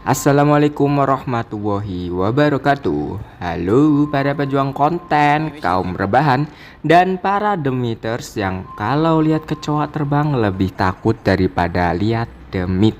Assalamualaikum warahmatullahi wabarakatuh. Halo para pejuang konten, kaum rebahan, dan para demiters yang kalau lihat kecoa terbang lebih takut daripada lihat demit.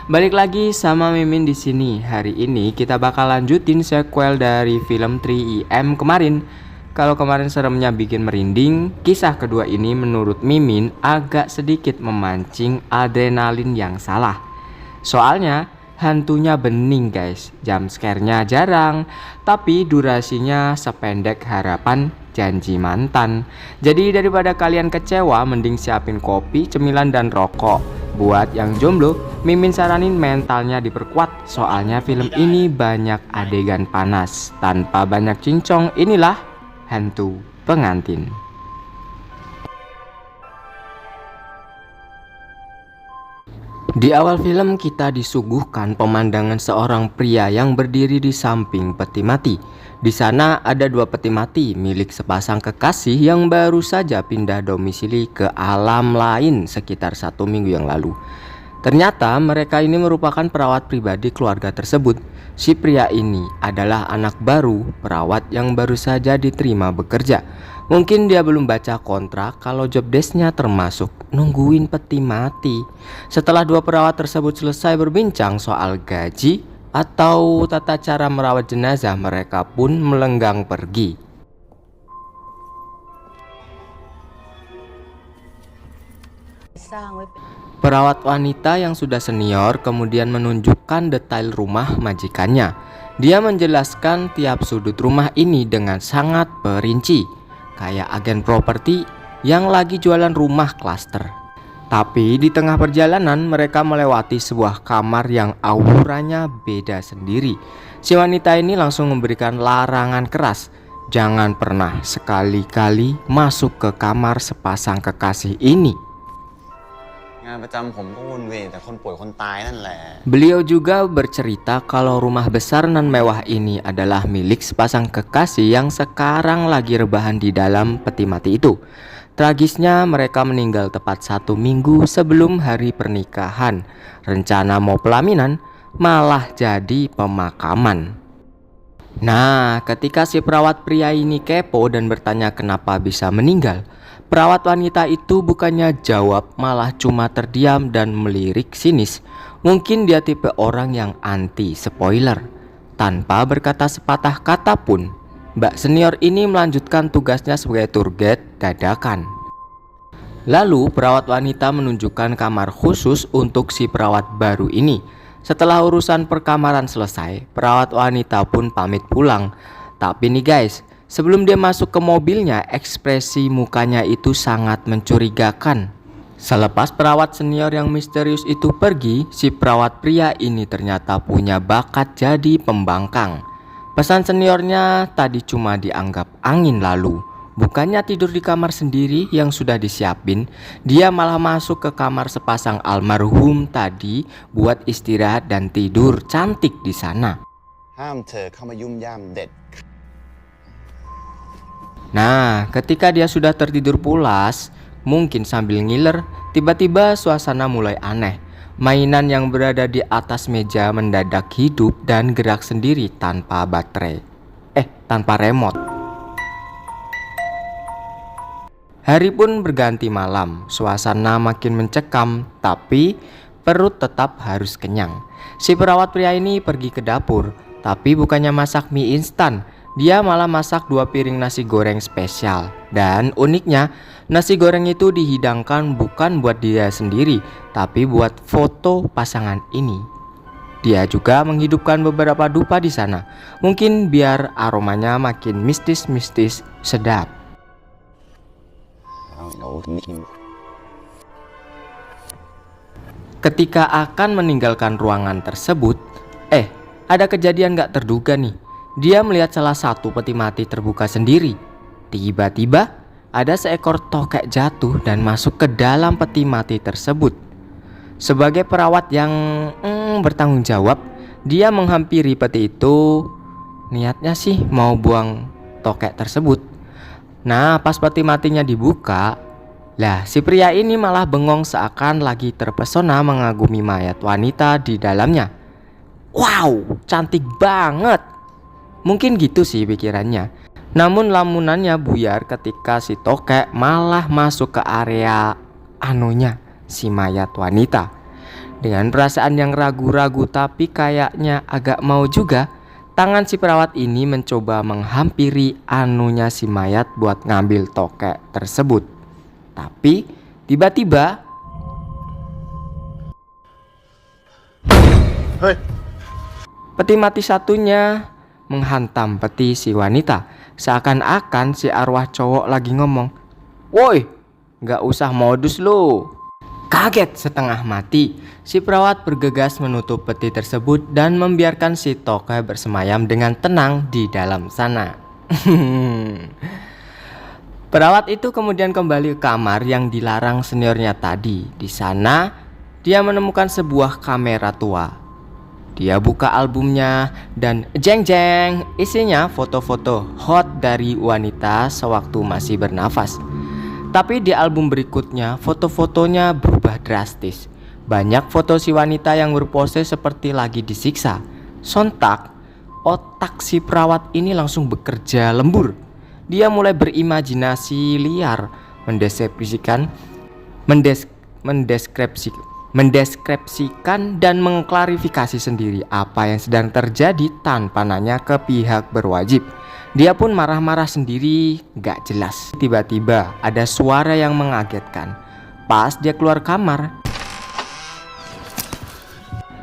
Balik lagi sama Mimin di sini. Hari ini kita bakal lanjutin sequel dari film 3EM kemarin. Kalau kemarin seremnya bikin merinding, kisah kedua ini menurut Mimin agak sedikit memancing adrenalin yang salah. Soalnya hantunya bening guys, jump scare-nya jarang, tapi durasinya sependek harapan janji mantan. Jadi daripada kalian kecewa, mending siapin kopi, cemilan, dan rokok. Buat yang jomblo, Mimin saranin mentalnya diperkuat, soalnya film ini banyak adegan panas. Tanpa banyak cincong, inilah hantu pengantin. Di awal film kita disuguhkan pemandangan seorang pria yang berdiri di samping peti mati. Di sana ada dua peti mati milik sepasang kekasih yang baru saja pindah domisili ke alam lain sekitar 1 minggu yang lalu. Ternyata mereka ini merupakan perawat pribadi keluarga tersebut. Si pria ini adalah anak baru perawat yang baru saja diterima bekerja. Mungkin dia belum baca kontrak kalau job desk-nya termasuk nungguin peti mati. Setelah dua perawat tersebut selesai berbincang soal gaji atau tata cara merawat jenazah, mereka pun melenggang pergi. Perawat wanita yang sudah senior kemudian menunjukkan detail rumah majikannya. Dia menjelaskan tiap sudut rumah ini dengan sangat perinci, kayak agen properti yang lagi jualan rumah klaster. Tapi di tengah perjalanan mereka melewati sebuah kamar yang auranya beda sendiri. Si wanita ini langsung memberikan larangan keras, jangan pernah sekali-kali masuk ke kamar sepasang kekasih ini. Beliau juga bercerita kalau rumah besar nan mewah ini adalah milik sepasang kekasih yang sekarang lagi rebahan di dalam peti mati itu. Tragisnya mereka meninggal tepat 1 minggu sebelum hari pernikahan. Rencana mau pelaminan malah jadi pemakaman. Nah, ketika si perawat pria ini kepo dan bertanya kenapa bisa meninggal, perawat wanita itu bukannya jawab, malah cuma terdiam dan melirik sinis. Mungkin dia tipe orang yang anti spoiler. Tanpa berkata sepatah kata pun, Mbak senior ini melanjutkan tugasnya sebagai tour guide dadakan. Lalu perawat wanita menunjukkan kamar khusus untuk si perawat baru ini. Setelah urusan perkamaran selesai, perawat wanita pun pamit pulang. Tapi nih guys, sebelum dia masuk ke mobilnya, ekspresi mukanya itu sangat mencurigakan. Selepas perawat senior yang misterius itu pergi, si perawat pria ini ternyata punya bakat jadi pembangkang. Pesan seniornya tadi cuma dianggap angin lalu. Bukannya tidur di kamar sendiri yang sudah disiapin, dia malah masuk ke kamar sepasang almarhum tadi buat istirahat dan tidur cantik di sana. Nah, ketika dia sudah tertidur pulas, mungkin sambil ngiler, tiba-tiba suasana mulai aneh. Mainan yang berada di atas meja mendadak hidup dan gerak sendiri tanpa baterai. Tanpa remote. Hari pun berganti malam, suasana makin mencekam, tapi perut tetap harus kenyang. Si perawat pria ini pergi ke dapur, tapi bukannya masak mie instan, dia malah masak 2 piring nasi goreng spesial. Dan uniknya, nasi goreng itu dihidangkan bukan buat dia sendiri, tapi buat foto pasangan ini. Dia juga menghidupkan beberapa dupa di sana, mungkin biar aromanya makin mistis-mistis sedap. Ketika akan meninggalkan ruangan tersebut, ada kejadian gak terduga nih. Dia melihat salah satu peti mati terbuka sendiri. Tiba-tiba ada seekor tokek jatuh dan masuk ke dalam peti mati tersebut. Sebagai perawat yang bertanggung jawab, dia menghampiri peti itu. Niatnya sih mau buang tokek tersebut. Nah, pas peti matinya dibuka, lah si pria ini malah bengong seakan lagi terpesona mengagumi mayat wanita di dalamnya. Wow, cantik banget. Mungkin gitu sih pikirannya. Namun lamunannya buyar ketika si tokek malah masuk ke area anunya si mayat wanita. Dengan perasaan yang ragu-ragu tapi kayaknya agak mau juga, tangan si perawat ini mencoba menghampiri anunya si mayat buat ngambil tokek tersebut. Tapi tiba-tiba peti mati satunya menghantam peti si wanita. Seakan-akan si arwah cowok lagi ngomong, "Woi, gak usah modus lo." Kaget setengah mati, si perawat bergegas menutup peti tersebut dan membiarkan si tokek bersemayam dengan tenang di dalam sana. Perawat itu kemudian kembali ke kamar yang dilarang seniornya tadi. Di sana dia menemukan sebuah kamera tua. Dia buka albumnya dan jeng-jeng, isinya foto-foto hot dari wanita sewaktu masih bernafas. Tapi di album berikutnya foto-fotonya berubah drastis. Banyak foto si wanita yang berpose seperti lagi disiksa. Sontak otak si perawat ini langsung bekerja lembur. Dia mulai berimajinasi liar, mendeskripsikan dan mengklarifikasi sendiri apa yang sedang terjadi tanpa nanya ke pihak berwajib. Dia pun marah-marah sendiri, gak jelas. Tiba-tiba ada suara yang mengagetkan. Pas dia keluar kamar,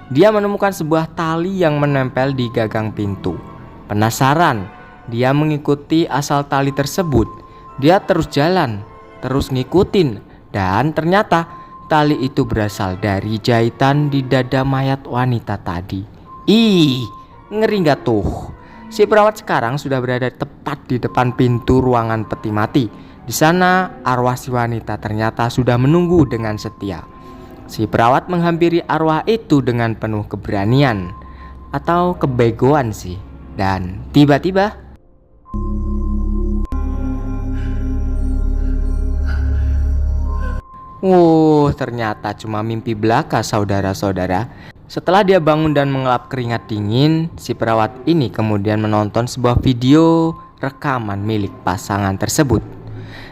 dia menemukan sebuah tali yang menempel di gagang pintu. Penasaran, dia mengikuti asal tali tersebut. Dia terus jalan, terus ngikutin, dan ternyata tali itu berasal dari jahitan di dada mayat wanita tadi. Ih, ngeri gak tuh? Si perawat sekarang sudah berada tepat di depan pintu ruangan peti mati. Di sana arwah si wanita ternyata sudah menunggu dengan setia. Si perawat menghampiri arwah itu dengan penuh keberanian atau kebegoan sih. Dan tiba-tiba ternyata cuma mimpi belaka saudara-saudara. Setelah dia bangun dan mengelap keringat dingin, si perawat ini kemudian menonton sebuah video rekaman milik pasangan tersebut.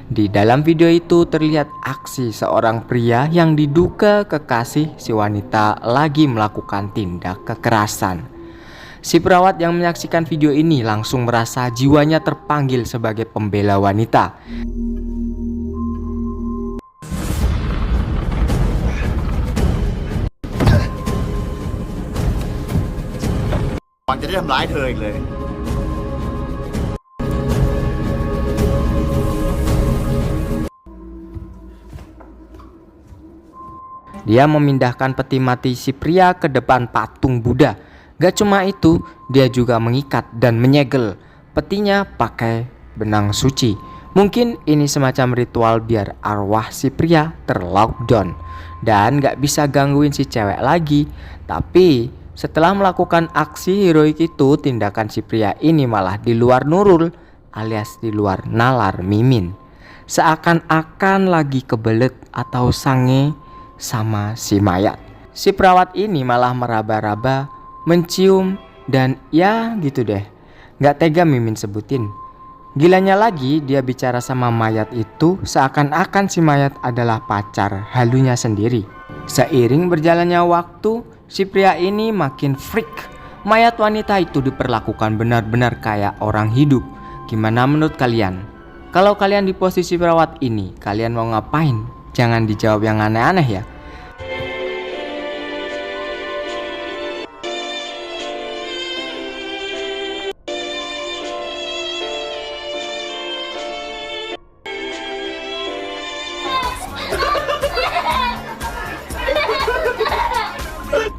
Di dalam video itu terlihat aksi seorang pria yang diduga kekasih si wanita lagi melakukan tindak kekerasan. Si perawat yang menyaksikan video ini langsung merasa jiwanya terpanggil sebagai pembela wanita. Dia memindahkan peti mati si pria ke depan patung Buddha. Gak cuma itu, dia juga mengikat dan menyegel petinya pakai benang suci. Mungkin ini semacam ritual biar arwah si pria terlockdown dan gak bisa gangguin si cewek lagi. Tapi setelah melakukan aksi heroik itu, tindakan si pria ini malah di luar nurul alias di luar nalar mimin. Seakan-akan lagi kebelet atau sange sama si mayat. Si perawat ini malah meraba-raba, mencium, dan ya gitu deh. Gak tega mimin sebutin. Gilanya lagi dia bicara sama mayat itu seakan-akan si mayat adalah pacar halunya sendiri. Seiring berjalannya waktu, si pria ini makin freak. Mayat wanita itu diperlakukan benar-benar kayak orang hidup. Gimana menurut kalian? Kalau kalian di posisi perawat ini, kalian mau ngapain? Jangan dijawab yang aneh-aneh ya.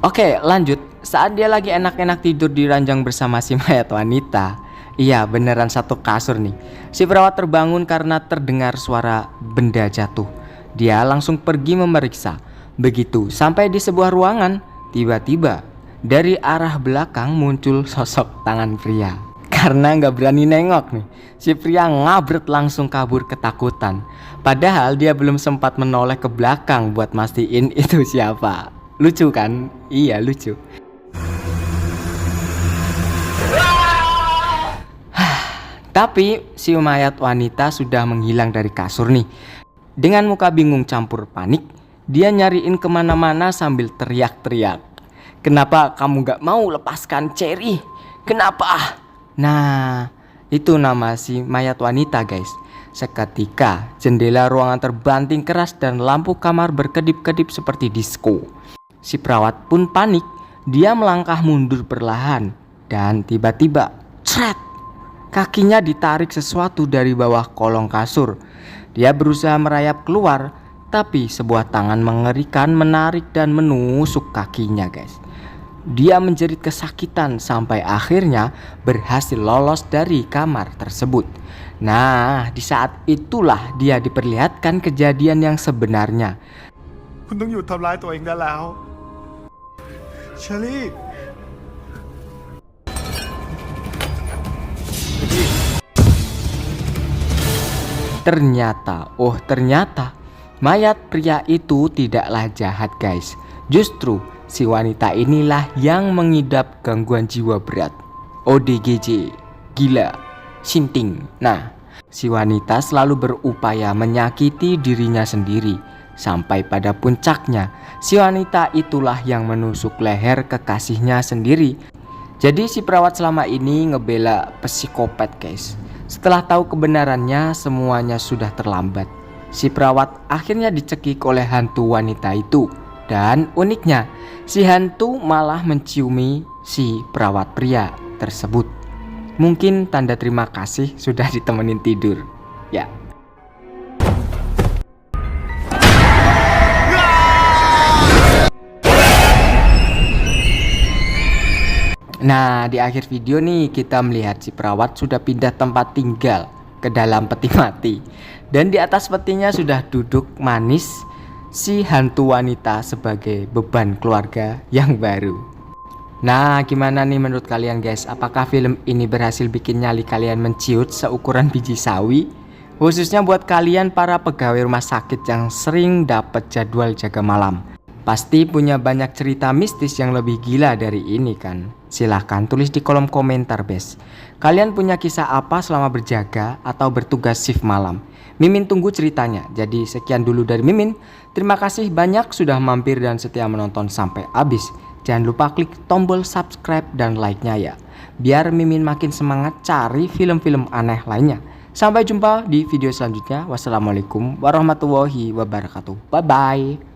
Oke, lanjut. Saat dia lagi enak-enak tidur di ranjang bersama si mayat wanita, iya beneran satu kasur nih, si perawat terbangun karena terdengar suara benda jatuh. Dia langsung pergi memeriksa. Begitu sampai di sebuah ruangan, tiba-tiba dari arah belakang muncul sosok tangan pria. Karena gak berani nengok nih, si pria ngabret langsung kabur ketakutan. Padahal dia belum sempat menoleh ke belakang buat mastiin itu siapa. Lucu kan? Iya lucu. Tapi si mayat wanita sudah menghilang dari kasur nih. Dengan muka bingung campur panik, dia nyariin kemana-mana sambil teriak-teriak. "Kenapa kamu gak mau lepaskan Cherry? Kenapa?" Nah, itu nama si mayat wanita guys. Seketika jendela ruangan terbanting keras dan lampu kamar berkedip-kedip seperti disko. Si perawat pun panik. Dia melangkah mundur perlahan dan tiba-tiba cret, kakinya ditarik sesuatu dari bawah kolong kasur. Dia berusaha merayap keluar, tapi sebuah tangan mengerikan menarik dan menusuk kakinya guys. Dia menjerit kesakitan sampai akhirnya berhasil lolos dari kamar tersebut. Nah, di saat itulah dia diperlihatkan kejadian yang sebenarnya. คุณต้องหยุดทำร้ายตัวเองได้แล้วเชอรี่ Ternyata mayat pria itu tidaklah jahat guys. Justru si wanita inilah yang mengidap gangguan jiwa berat, ODGJ, gila, sinting. Nah, si wanita selalu berupaya menyakiti dirinya sendiri. Sampai pada puncaknya, si wanita itulah yang menusuk leher kekasihnya sendiri. Jadi si perawat selama ini ngebela psikopat guys. Setelah tahu kebenarannya, semuanya sudah terlambat. Si perawat akhirnya dicekik oleh hantu wanita itu. Dan uniknya, si hantu malah menciumi si perawat pria tersebut. Mungkin tanda terima kasih sudah ditemenin tidur. Ya. Nah, di akhir video nih kita melihat si perawat sudah pindah tempat tinggal ke dalam peti mati. Dan di atas petinya sudah duduk manis si hantu wanita sebagai beban keluarga yang baru. Nah, gimana nih menurut kalian guys? Apakah film ini berhasil bikin nyali kalian menciut seukuran biji sawi? Khususnya buat kalian para pegawai rumah sakit yang sering dapat jadwal jaga malam. Pasti punya banyak cerita mistis yang lebih gila dari ini kan? Silahkan tulis di kolom komentar bes. Kalian punya kisah apa selama berjaga atau bertugas shift malam? Mimin tunggu ceritanya. Jadi sekian dulu dari Mimin. Terima kasih banyak sudah mampir dan setia menonton sampai habis. Jangan lupa klik tombol subscribe dan like-nya ya, biar Mimin makin semangat cari film-film aneh lainnya. Sampai jumpa di video selanjutnya. Wassalamualaikum warahmatullahi wabarakatuh. Bye bye.